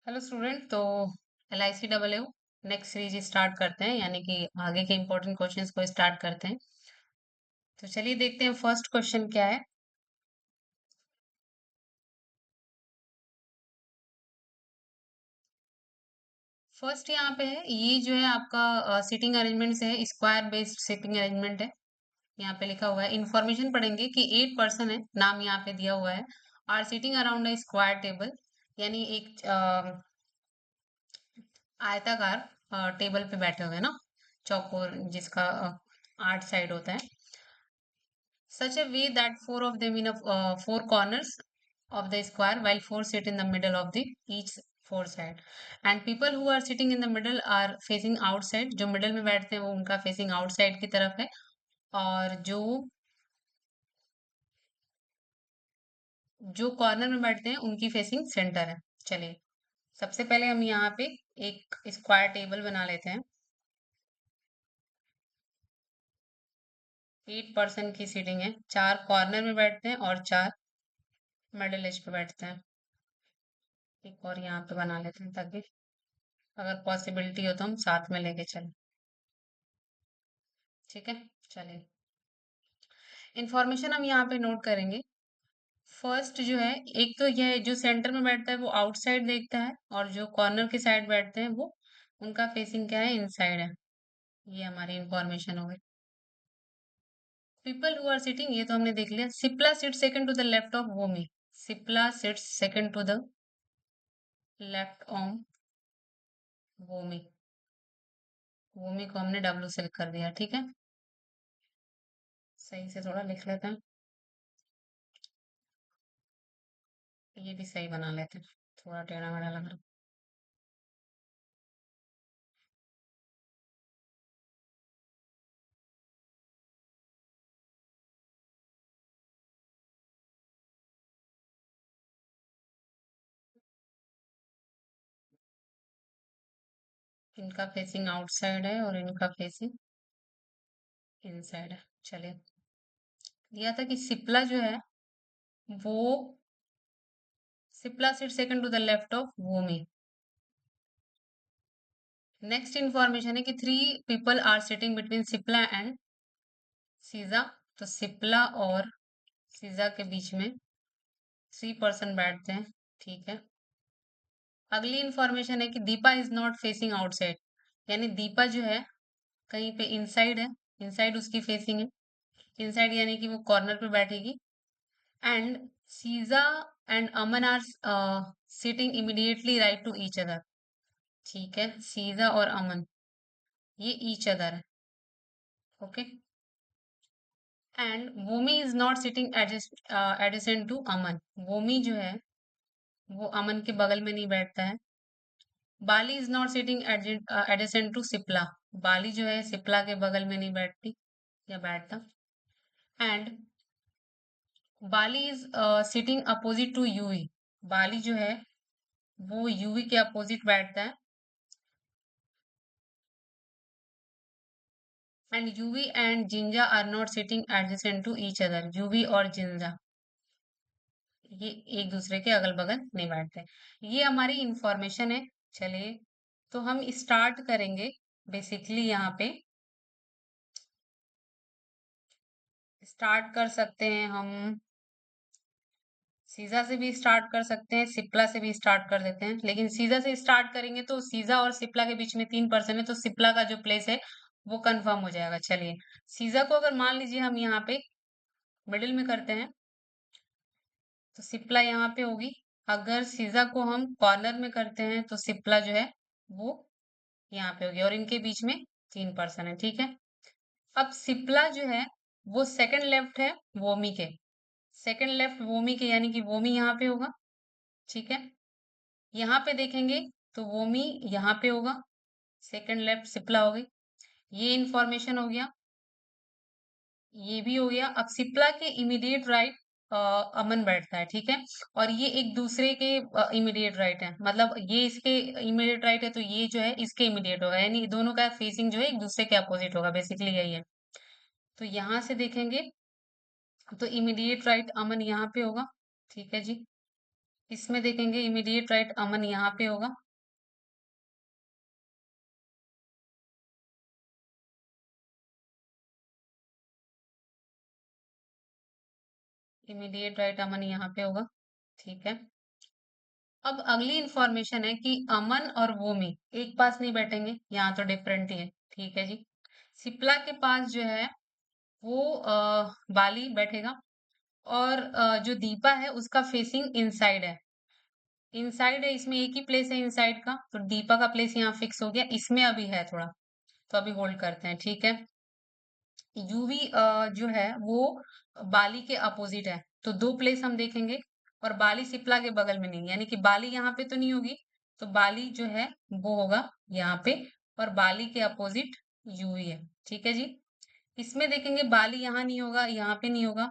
Hello student. तो L I C double A next series start करते हैं, यानी कि आगे के इंपॉर्टेंट क्वेश्चंस को स्टार्ट करते हैं। तो चलिए देखते हैं फर्स्ट क्वेश्चन क्या है। फर्स्ट यहाँ पे है, ये जो है आपका सीटिंग अरेंजमेंट है, स्क्वायर बेस्ड सीटिंग अरेंजमेंट है। यहाँ पे लिखा हुआ है, इंफॉर्मेशन पढ़ेंगे कि 8 पर्सन है, नाम यहाँ पे दिया हुआ है, are sitting around a square table, यानी एक आयताकार टेबल पे बैठे हुए हैं ना, चौकोर, जिसका 8 साइड होता है। Such a way that four of them in a four corners of the square, while four sit in the middle of the each four side. And people who are sitting in the middle are facing outside. जो middle में बैठते हैं वो उनका facing outside की तरफ है, और जो जो कॉर्नर में बैठते हैं उनकी फेसिंग सेंटर है। चलिए सबसे पहले हम यहाँ पे एक स्क्वायर टेबल बना लेते हैं। 8 पर्सन की सीटिंग है, 4 कॉर्नर में बैठते हैं और 4 मिडल एज पे बैठते हैं। एक और यहाँ पे बना लेते हैं ताकि अगर पॉसिबिलिटी हो तो हम साथ में लेके चलें। ठीक है, चलिए इंफॉर्मेशन हम यहाँ पे नोट करेंगे। फर्स्ट जो है, एक तो यह जो सेंटर में बैठता है वो आउटसाइड देखता है, और जो कॉर्नर के साइड बैठते हैं वो उनका फेसिंग क्या है, इनसाइड है। ये हमारी इंफॉर्मेशन हो गई। पीपल हु आर सिटिंग, ये तो हमने देख लिया। Sipla sit second to the left of Vomi. Sipla sits second to the left of Vomi. Vomi को हमने डब्ल्यू से कर दिया, ठीक है। सही से थोड़ा लिख लेते हैं, ये भी सही बना लेते हैं, थोड़ा टेढ़ा मेढ़ा लग रहा है। इनका फेसिंग आउटसाइड है और इनका फेसिंग इनसाइड है। चलिए, दिया था कि सिप्ला जो है वो Sipla sit second to the left of Vomi. Next information है कि 3 people are sitting between Sipla and Seeja. तो सिप्ला और सीजा के बीच में 3 पर्सन बैठते हैं, ठीक है। अगली इंफॉर्मेशन है कि Deepa is not facing outside, यानी दीपा जो है कहीं पे इनसाइड है, इनसाइड उसकी फेसिंग है। इनसाइड यानी कि वो कॉर्नर पे बैठेगी। And Seeja and Aman are sitting immediately right to each other. ठीक है, सीजा और अमन ये ईच अदर है, okay. And Vomi is not sitting adjacent to Aman. Vomi जो है वो अमन के बगल में नहीं बैठता है। Bali is not sitting adjacent to Sipla. Bali जो है सिप्ला के बगल में नहीं बैठती या बैठता। And Bali is sitting opposite to Yuvi. Bali जो है वो यूवी के अपोजिट बैठता है। And Yuvi and Jinja are not sitting adjacent to each other. Yuvi और जिंजा ये एक दूसरे के अगल बगल नहीं बैठते। ये हमारी इंफॉर्मेशन है। चलिए, तो हम स्टार्ट करेंगे। बेसिकली यहाँ पे स्टार्ट कर सकते हैं हम, सीजा से भी स्टार्ट कर सकते हैं, सिप्ला से भी स्टार्ट कर देते हैं। लेकिन सीजा से स्टार्ट करेंगे तो सीजा और सिप्ला के बीच में 3 पर्सन है, तो सिप्ला का जो प्लेस है वो कंफर्म हो जाएगा। चलिए, सीजा को अगर मान लीजिए हम यहाँ पे मिडिल में करते हैं तो सिप्ला यहाँ पे होगी। अगर सीजा को हम कॉर्नर में करते हैं तो सिप्ला जो है वो यहाँ पे होगी, और इनके बीच में 3 पर्सन है, ठीक है। अब सिप्ला जो है वो सेकंड लेफ्ट है वोमी के, सेकंड लेफ्ट वोमी के, यानी कि वोमी यहाँ पे होगा, ठीक है। यहाँ पे देखेंगे तो वोमी यहाँ पे होगा, सेकंड लेफ्ट सिप्ला हो गई। ये इंफॉर्मेशन हो गया, ये भी हो गया। अब सिप्ला के इमीडिएट राइट अमन बैठता है, ठीक है। और ये एक दूसरे के इमीडिएट राइट है, मतलब ये इसके इमीडिएट राइट है तो ये जो है इसके इमीडिएट होगा, यानी दोनों का फेसिंग जो है एक दूसरे के अपोजिट होगा, बेसिकली यही है। तो यहाँ से देखेंगे तो इमीडिएट राइट अमन यहाँ पे होगा, ठीक है जी। इसमें देखेंगे इमीडिएट राइट अमन यहाँ पे होगा। इमीडिएट राइट अमन यहाँ पे होगा। ठीक है। अब अगली इंफॉर्मेशन है कि अमन और वोमी एक पास नहीं बैठेंगे, यहाँ तो डिफरेंट ही है। ठीक है जी। सिप्ला के पास जो है वो बाली बैठेगा, और जो दीपा है उसका फेसिंग इनसाइड है। इनसाइड है, इसमें एक ही प्लेस है इनसाइड का, तो दीपा का प्लेस यहाँ फिक्स हो गया। इसमें अभी है थोड़ा, तो अभी होल्ड करते हैं। ठीक है। यूवी जो है वो बाली के अपोजिट है, तो दो प्लेस हम देखेंगे, और बाली सिप्ला के बगल में नहीं, यानी कि बाली यहाँ पे तो नहीं होगी, तो बाली जो है वो होगा यहाँ पे, और बाली के अपोजिट यूवी है। ठीक है जी। इसमें देखेंगे बाली यहाँ नहीं होगा, यहाँ पे नहीं होगा,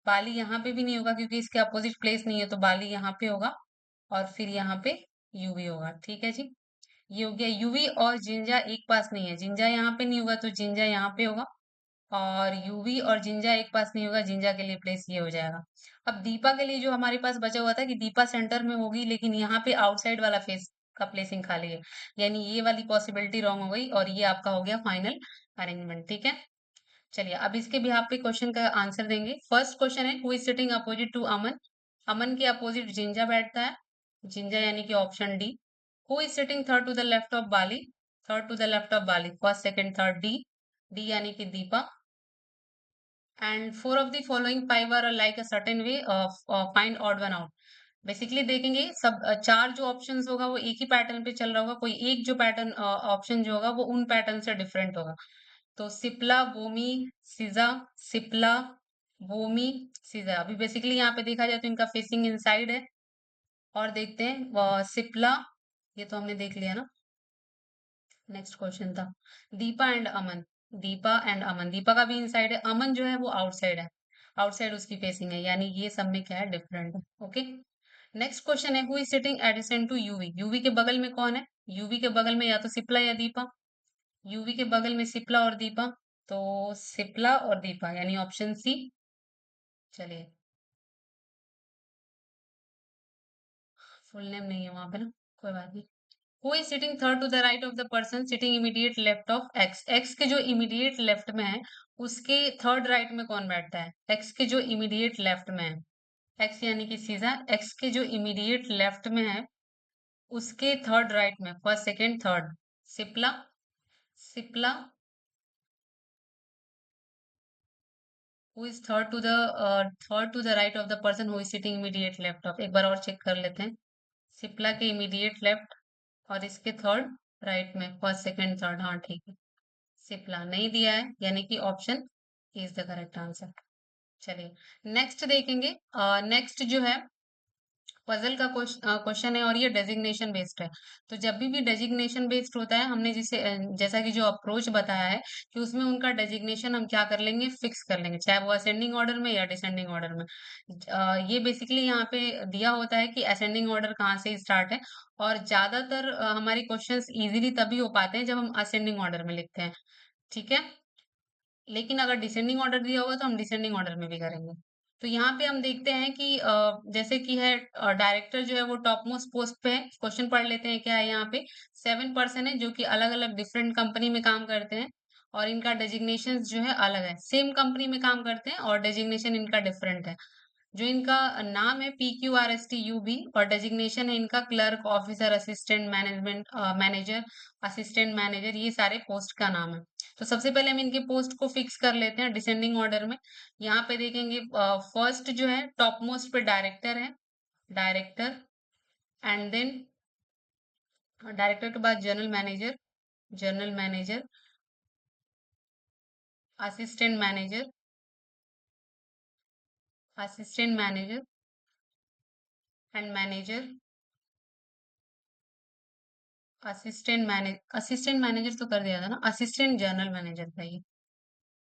बाली यहाँ पे भी नहीं होगा क्योंकि इसके अपोजिट प्लेस नहीं है, तो बाली यहाँ पे होगा, और फिर यहाँ पे यूवी होगा। ठीक है जी। ये हो गया यूवी। और जिंजा एक पास नहीं है, जिंजा यहाँ पे नहीं होगा, तो जिंजा यहाँ पे होगा, और यूवी और जिंजा एक पास नहीं होगा, जिंजा के लिए प्लेस ये हो जाएगा। अब दीपा के लिए जो हमारे पास बचा हुआ था कि दीपा सेंटर में होगी, लेकिन यहाँ पे आउटसाइड वाला फेस का प्लेसिंग खाली है, यानी ये वाली पॉसिबिलिटी रॉन्ग हो गई, और ये आपका हो गया फाइनल अरेंजमेंट। ठीक है। चलिए अब इसके भी आप पे क्वेश्चन का आंसर देंगे। फर्स्ट क्वेश्चन है, who is sitting opposite to Aman? Aman के अपोजिट जिंजा बैठता है, जिंजा यानी कि option D. Who is sitting third to the left of Bali? Third to the left of Bali, first second third, D. D यानी कि Deepa. And four of the following five are like a certain way of find odd one out. Basically देखेंगे सब चार जो options होगा वो एक ही pattern पे चल रहा होगा, कोई एक जो पैटर्न ऑप्शन जो होगा वो उन पैटर्न से डिफरेंट होगा। तो सिप्ला बोमी सीजा, सिप्ला बोमी सीजा। अभी बेसिकली यहाँ पे देखा जाए तो इनका फेसिंग इनसाइड है। और देखते हैं सिप्ला, ये तो हमने देख लिया ना। नेक्स्ट क्वेश्चन था दीपा एंड अमन। दीपा एंड अमन, दीपा का भी इनसाइड है, अमन जो है वो आउटसाइड है, आउटसाइड उसकी फेसिंग है, यानी ये सब में क्या है, डिफरेंट है। ओके। नेक्स्ट क्वेश्चन है, who is sitting adjacent to Yuvi? Yuvi के बगल में कौन है? यूवी के बगल में या तो सिप्ला या दीपा। यूवी के बगल में सिप्ला और दीपा, तो सिप्ला और दीपा यानी ऑप्शन सी। चलिए, फुल नेम नहीं है वहां पे ना, कोई बात नहीं। Who is sitting third to the right of the person sitting immediate left of X? X के जो इमीडिएट लेफ्ट में है उसके थर्ड राइट में कौन बैठता है? एक्स के जो इमीडिएट लेफ्ट में है, एक्स यानी कि सीधा, एक्स के जो इमीडिएट लेफ्ट में है उसके थर्ड राइट में, फर्स्ट सेकेंड थर्ड, सिप्ला। सिप्ला। Who is third to the right of the person who is sitting immediate left of? एक बार और चेक कर लेते हैं। सिप्ला के इमीडिएट लेफ्ट और इसके थर्ड राइट में, फर्स्ट सेकेंड थर्ड, हाँ ठीक है। सिप्ला नहीं दिया है, यानी कि option is the correct answer. चलिए नेक्स्ट देखेंगे। नेक्स्ट जो है पजल का क्वेश्चन है, और ये डेजिग्नेशन बेस्ड है। तो जब भी डेजिग्नेशन बेस्ड होता है, हमने जिसे जैसा कि जो अप्रोच बताया है कि उसमें उनका डेजिग्नेशन हम क्या कर लेंगे, फिक्स कर लेंगे, चाहे वो असेंडिंग ऑर्डर में या डिसेंडिंग ऑर्डर में। ये बेसिकली यहाँ पे दिया होता है कि असेंडिंग ऑर्डर कहाँ से स्टार्ट है, और ज्यादातर हमारे क्वेश्चंस इजीली तभी हो पाते हैं जब हम असेंडिंग ऑर्डर में लिखते हैं। ठीक है। लेकिन अगर डिसेंडिंग ऑर्डर दिया होगा तो हम डिसेंडिंग ऑर्डर में भी करेंगे। तो यहाँ पे हम देखते हैं कि जैसे कि है डायरेक्टर जो है वो टॉप मोस्ट पोस्ट पे है। क्वेश्चन पढ़ लेते हैं क्या है यहाँ पे। 7 पर्सन है जो कि अलग अलग डिफरेंट कंपनी में काम करते हैं, और इनका डेजिग्नेशन जो है अलग है, सेम कंपनी में काम करते हैं और डेजिग्नेशन इनका डिफरेंट है। जो इनका नाम है PQRSTUB, और डेजिग्नेशन है इनका clerk, officer, assistant management manager, assistant manager, ये सारे पोस्ट का नाम है। तो सबसे पहले हम इनके पोस्ट को फिक्स कर लेते हैं डिसेंडिंग ऑर्डर में। यहाँ पे देखेंगे फर्स्ट जो है टॉप मोस्ट पे डायरेक्टर है, डायरेक्टर। एंड देन डायरेक्टर के बाद general manager, general manager, assistant manager, assistant manager and manager, assistant manager तो कर दिया था ना, असिस्टेंट जनरल मैनेजर का ये,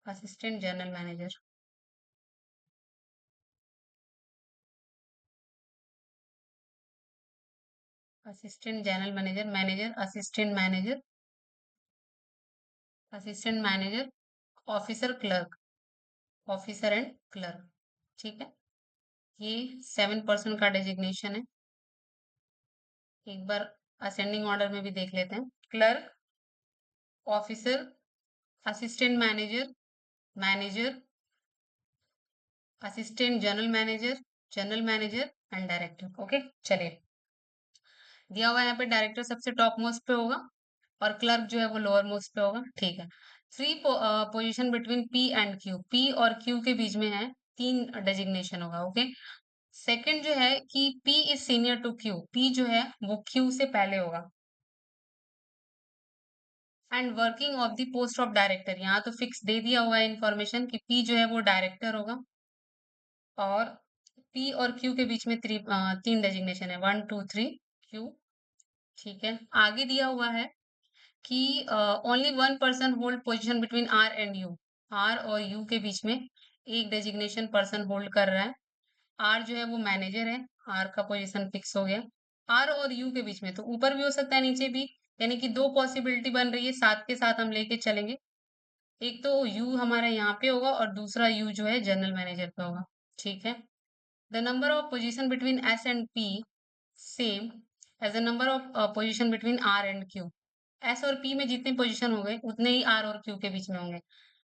assistant general manager, assistant general manager, manager, assistant manager, assistant manager, officer, clerk, officer and clerk. ठीक है। ये 7 पर्सन का डेजिग्नेशन है। एक बार असेंडिंग ऑर्डर में भी देख लेते हैं। Clerk, officer, assistant manager, manager, assistant general manager and director. Okay, चलिए। दिया हुआ है यहाँ पे डायरेक्टर सबसे टॉप मोस्ट पे होगा और क्लर्क जो है वो लोअर मोस्ट पे होगा। ठीक है। Free position between P and Q, P और क्यू के बीच में है, तीन डेजिग्नेशन होगा। ओके। सेकंड जो है कि P is senior to Q, P जो है वो क्यू से पहले होगा। And working of the post of director, यहाँ तो फिक्स दे दिया हुआ है इन्फॉर्मेशन कि पी जो है वो डायरेक्टर होगा। और पी और क्यू के बीच में तीन डेजिग्नेशन है, 1 2 3 क्यू। ठीक है। आगे दिया हुआ है कि only one person hold position between R and U, R और यू के बीच में एक डेजिग्नेशन पर्सन होल्ड कर रहा है। आर जो है वो मैनेजर है, आर का पोजीशन फिक्स हो गया। आर और यू के बीच में तो ऊपर भी हो सकता है नीचे भी, यानी कि दो पॉसिबिलिटी बन रही है, साथ के साथ हम लेके चलेंगे। एक तो यू हमारा यहाँ पे होगा और दूसरा यू जो है जनरल मैनेजर पे होगा। ठीक है। The number of position between S and P same as the number of position between R and Q, S और पी में जितने पोजीशन हो गए उतने ही आर और क्यू के बीच में होंगे।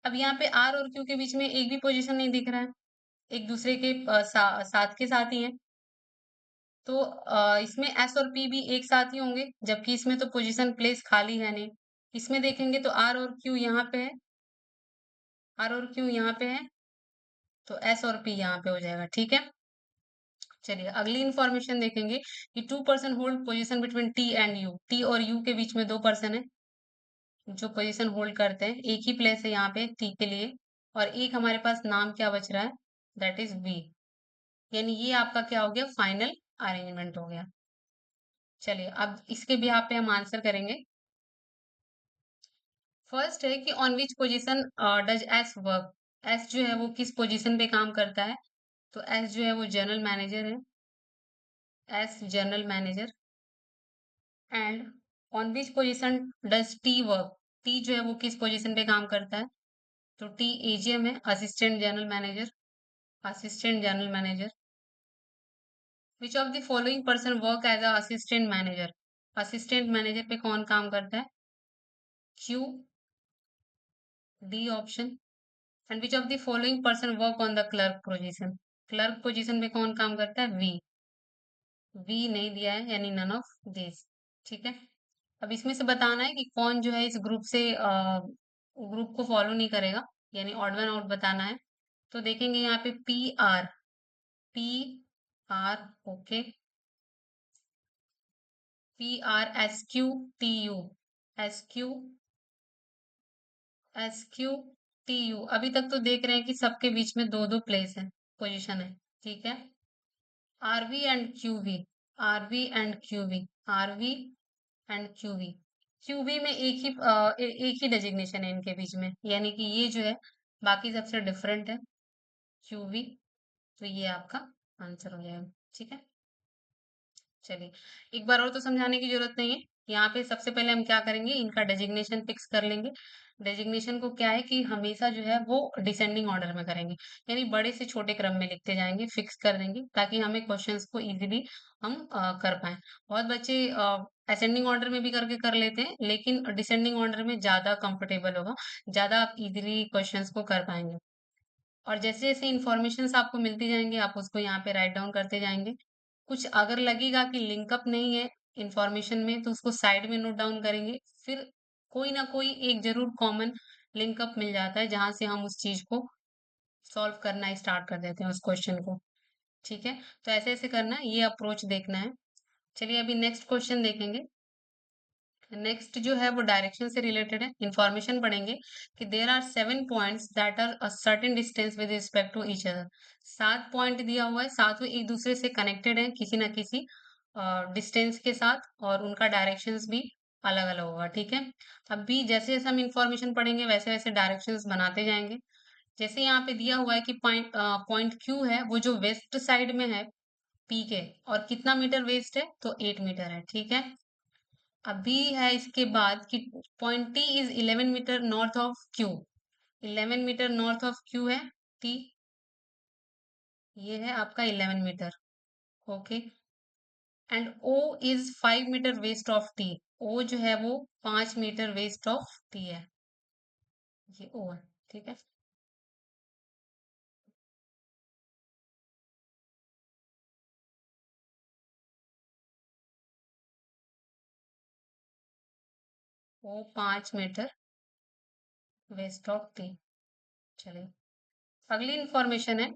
अब यहाँ पे आर और क्यू के बीच में एक भी पोजीशन नहीं दिख रहा है, एक दूसरे के साथ के साथ ही है। तो इसमें एस और पी भी एक साथ ही होंगे, जबकि इसमें तो पोजीशन प्लेस खाली है नहीं। इसमें देखेंगे तो आर और क्यू यहाँ पे है, आर और क्यू यहाँ पे है, तो एस और पी यहाँ पे हो जाएगा। ठीक है। चलिए अगली इंफॉर्मेशन देखेंगे कि 2 person hold position between T and you, T और यू के बीच में 2 पर्सन है जो पोजीशन होल्ड करते हैं, एक ही प्लेस है यहाँ पे टी के लिए। और एक हमारे पास नाम क्या बच रहा है, दैट इज बी। यानी ये आपका क्या हो गया, फाइनल अरेंजमेंट हो गया। चलिए अब इसके भी यहाँ पे हम आंसर करेंगे। फर्स्ट है कि on which position does S work, S जो है वो किस पोजीशन पे काम करता है, तो एस जो है वो जनरल मैनेजर है, S general manager. And on which position does T work, T जो है वो किस पोजीशन पे काम करता है, तो टी एजीएम है, assistant general manager, assistant general manager. Which of the following person work as a assistant manager, assistant manager पे कौन काम करता है, Q, D option. And which of the following person work on the clerk position, clerk position पे कौन काम करता है, वी, वी नहीं दिया है यानी नन ऑफ दिस। ठीक है। अब इसमें से बताना है कि कौन जो है इस ग्रुप से ग्रुप को फॉलो नहीं करेगा, यानी ऑड वन आउट बताना है। तो देखेंगे यहाँ पे P R, P R, okay, P R S Q T U, S Q, S Q T U. अभी तक तो देख रहे हैं कि सबके बीच में दो दो प्लेस है, पोजीशन है। ठीक है। RV and QV, RV and QV, RV and QV, QV में एक ही डेजिग्नेशन है इनके बीच में, यानी कि ये जो है बाकी सबसे डिफरेंट है, क्यूवी। तो ये आपका आंसर हो जाएगा। ठीक है। चलिए एक बार और तो समझाने की जरूरत नहीं है। यहाँ पे सबसे पहले हम क्या करेंगे, इनका डेजिग्नेशन फिक्स कर लेंगे। डेजिग्नेशन को क्या है कि हमेशा जो है वो डिसेंडिंग ऑर्डर में करेंगे, यानी बड़े से छोटे क्रम में लिखते जाएंगे, फिक्स कर देंगे ताकि हमें क्वेश्चंस को इजीली हम कर पाए। बहुत बच्चे असेंडिंग ऑर्डर में भी करके कर लेते हैं, लेकिन डिसेंडिंग ऑर्डर में ज्यादा कंफर्टेबल होगा, ज्यादा आप इजीली क्वेश्चंस को कर पाएंगे। और जैसे जैसे इंफॉर्मेशन आपको मिलती जाएंगे आप उसको यहाँ पे राइट डाउन करते जाएंगे। कुछ अगर लगेगा कि लिंकअप नहीं है इंफॉर्मेशन में तो उसको साइड में नोट डाउन करेंगे, फिर कोई ना कोई एक जरूर कॉमन लिंकअप मिल जाता है जहां से हम उस चीज को सॉल्व करना स्टार्ट कर देते हैं उस क्वेश्चन को। ठीक है। तो ऐसे ऐसे करना है, ये अप्रोच देखना है। चलिए अभी नेक्स्ट क्वेश्चन देखेंगे। नेक्स्ट जो है वो डायरेक्शन से रिलेटेड है। इंफॉर्मेशन पढ़ेंगे कि there are 7 points that are a certain distance with respect to each other, 7 point दिया हुआ है, सातों एक दूसरे से कनेक्टेड है किसी ना किसी डिस्टेंस के साथ, और उनका डायरेक्शंस भी अलग अलग होगा। ठीक है। अब भी जैसे जैसे हम इंफॉर्मेशन पढ़ेंगे वैसे वैसे डायरेक्शंस बनाते जाएंगे। जैसे यहाँ पे दिया हुआ है कि पॉइंट पॉइंट क्यू है वो जो वेस्ट साइड में है पी के, और कितना मीटर वेस्ट है, तो 8 मीटर है। ठीक है। अभी है इसके बाद कि point T is 11 metre north of Q, 11 metre north of Q है टी, ये है आपका 11 metre. Okay. And O is 5 metre west of T. O जो है वो 5 मीटर वेस्ट ऑफ टी है, ये ओ है, ठीक है। O 5 metre west of T. चलिए, अगली इंफॉर्मेशन है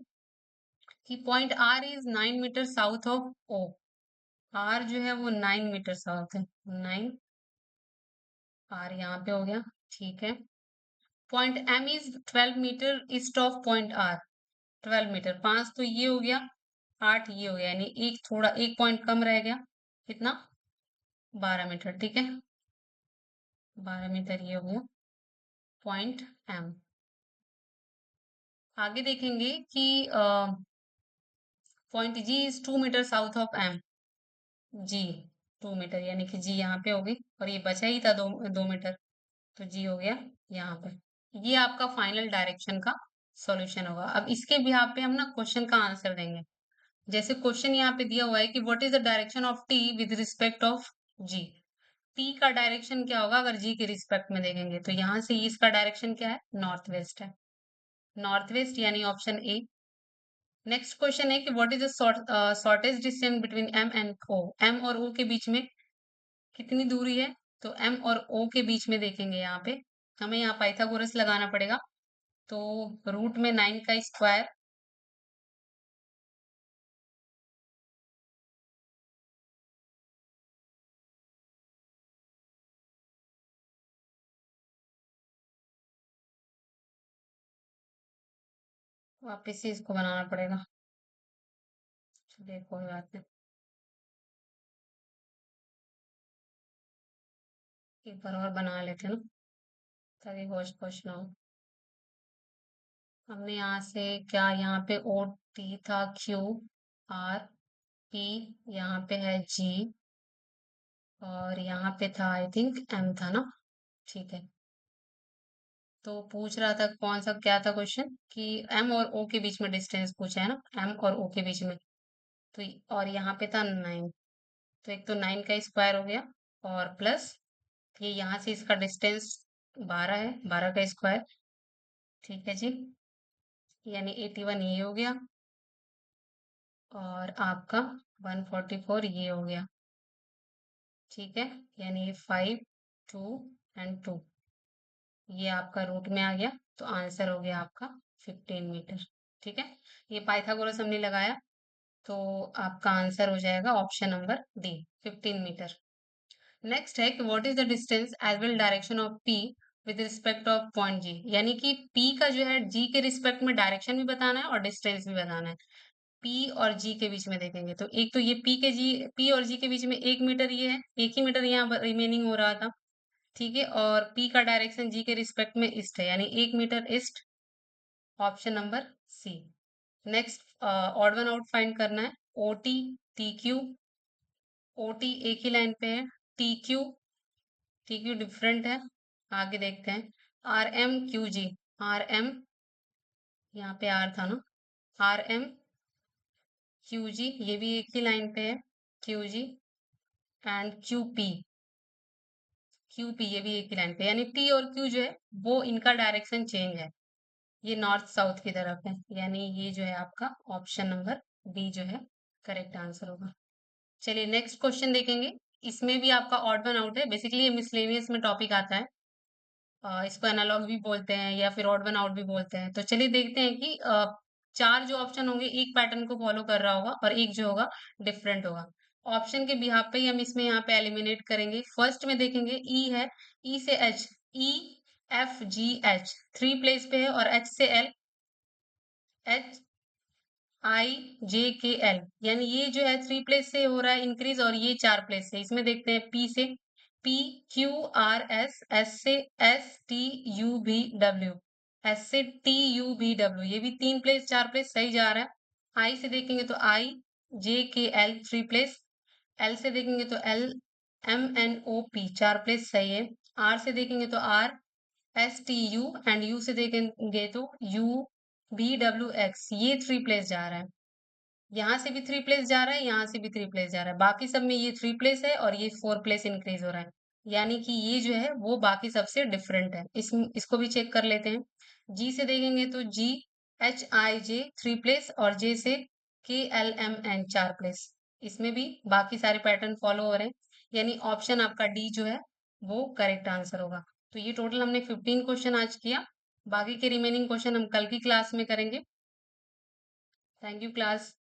कि point R is 9 metre south of O. R जो है वो 9 मीटर साउथ है, 9, आर यहाँ पे हो गया, ठीक है। Point M is 12 metre east of point R. 12 metre, 5 तो ये हो गया, 8 ये हो गया, यानी एक थोड़ा एक पॉइंट कम रह गया, कितना, 12 मीटर, ठीक है। 12 मीटर ये हो गया पॉइंट एम। आगे देखेंगे कि point G is 2 metre south of M. G 2 metre, यानी कि जी यहाँ पे होगी, और ये बचा ही था 2 मीटर, तो जी हो गया यहाँ पे। ये आपका फाइनल डायरेक्शन का सॉल्यूशन होगा। अब इसके बिहाफ पे हम ना क्वेश्चन का आंसर देंगे। जैसे क्वेश्चन यहाँ पे दिया हुआ है कि what is the direction of T with respect of G. T का डायरेक्शन क्या होगा अगर जी के रिस्पेक्ट में देखेंगे, तो यहाँ से इसका डायरेक्शन क्या है, नॉर्थ वेस्ट है, नॉर्थ वेस्ट, यानी ऑप्शन ए। नेक्स्ट क्वेश्चन है कि what is the shortest distance between M and O. M और ओ के बीच में कितनी दूरी है, तो एम और ओ के बीच में देखेंगे यहाँ पे, हमें यहाँ पाइथागोरस लगाना पड़ेगा। तो रूट में 9 का स्क्वायर, वापिस से इसको बनाना पड़ेगा। चलिए कोई बात नहीं, एक बार और बना लेते हैं ना, ताकि होश पोश ना हो। हमने यहाँ से क्या, यहाँ पे ओ टी था, क्यू आर पी, यहाँ पे है जी, और यहाँ पे था आई थिंक एम था ना, ठीक है। तो पूछ रहा था कौन सा, क्या था क्वेश्चन, कि एम और ओ के बीच में डिस्टेंस पूछा है ना, एम और ओ के बीच में, तो और यहाँ पे था 9, तो एक तो 9 का स्क्वायर हो गया, और प्लस ये यहाँ से इसका डिस्टेंस 12 है, 12 का स्क्वायर, ठीक है जी, यानी 81 ये हो गया, और आपका 144 ये हो गया, ठीक है, यानी 5, 2 एंड 2, ये आपका रूट में आ गया, तो आंसर हो गया आपका 15 मीटर, ठीक है। ये पाइथागोरस हमने लगाया, तो आपका आंसर हो जाएगा option number D, 15 metre. Next है कि what is the distance as well direction of P with respect of point G. यानी कि पी का जो है जी के रिस्पेक्ट में डायरेक्शन भी बताना है और डिस्टेंस भी बताना है। पी और जी के बीच में देखेंगे, तो एक तो ये पी और जी के बीच में 1 मीटर ये है, 1 ही मीटर यहाँ रिमेनिंग हो रहा था, ठीक है। और पी का डायरेक्शन जी के रिस्पेक्ट में ईस्ट है, यानी 1 metre east, option number C. Next odd one out find करना है। O T, T Q, O T एक ही लाइन पे है, T Q, T Q different है। आगे देखते हैं, R M Q G, R M, यहाँ पे आर था ना, आर एम क्यू जी, ये भी एक ही लाइन पे है, Q G, and Q P, Q P ये भी एक ही लाइन पे, यानी टी और क्यू जो है वो इनका डायरेक्शन चेंज है, ये नॉर्थ साउथ की तरफ है, यानी ये जो है आपका ऑप्शन नंबर बी जो है करेक्ट आंसर होगा। चलिए नेक्स्ट क्वेश्चन देखेंगे। इसमें भी आपका ऑड वन आउट है, बेसिकली ये मिसलेनियस में टॉपिक आता है, इसको एनालॉग भी बोलते हैं या फिर ऑड वन आउट भी बोलते हैं। तो चलिए देखते हैं कि चार जो ऑप्शन होंगे एक पैटर्न को फॉलो कर रहा होगा और एक जो होगा डिफरेंट होगा। ऑप्शन के बिहाफ पे ही हम इसमें यहाँ पे एलिमिनेट करेंगे। फर्स्ट में देखेंगे ई है, ई से H, E F G H 3 place पे है, और एच से एल, एच आई जे के एल, यानी ये जो है 3 प्लेस से हो रहा है इंक्रीज, और ये 4 प्लेस से। इसमें देखते हैं पी से, P Q R S, S से एस टी यू भी डब्ल्यू, एस से टी यू भी डब्ल्यू, ये भी 3 प्लेस 4 प्लेस सही जा रहा है। आई से देखेंगे तो आई जे के एल 3 प्लेस, एल से देखेंगे तो L M N O P 4 place सही है। आर से देखेंगे तो R S T U, and U से देखेंगे तो यू बी डब्ल्यू एक्स, ये 3 प्लेस जा रहा है। यहाँ से भी 3 प्लेस जा रहा है, यहाँ से भी 3 प्लेस जा रहा है। बाकी सब में ये 3 प्लेस है और ये 4 प्लेस इंक्रीज हो रहा है। यानी कि ये जो है वो बाकी सबसे डिफरेंट है। इसको भी चेक कर लेते हैं। जी से देखेंगे तो जी एच आई जे 3 प्लेस और जे से के एल एम एन 4 प्लेस। इसमें भी बाकी सारे पैटर्न फॉलो हो रहे हैं। यानी ऑप्शन आपका डी जो है वो करेक्ट आंसर होगा। तो ये टोटल हमने 15 क्वेश्चन आज किया। बाकी के रिमेनिंग क्वेश्चन हम कल की क्लास में करेंगे। Thank you class.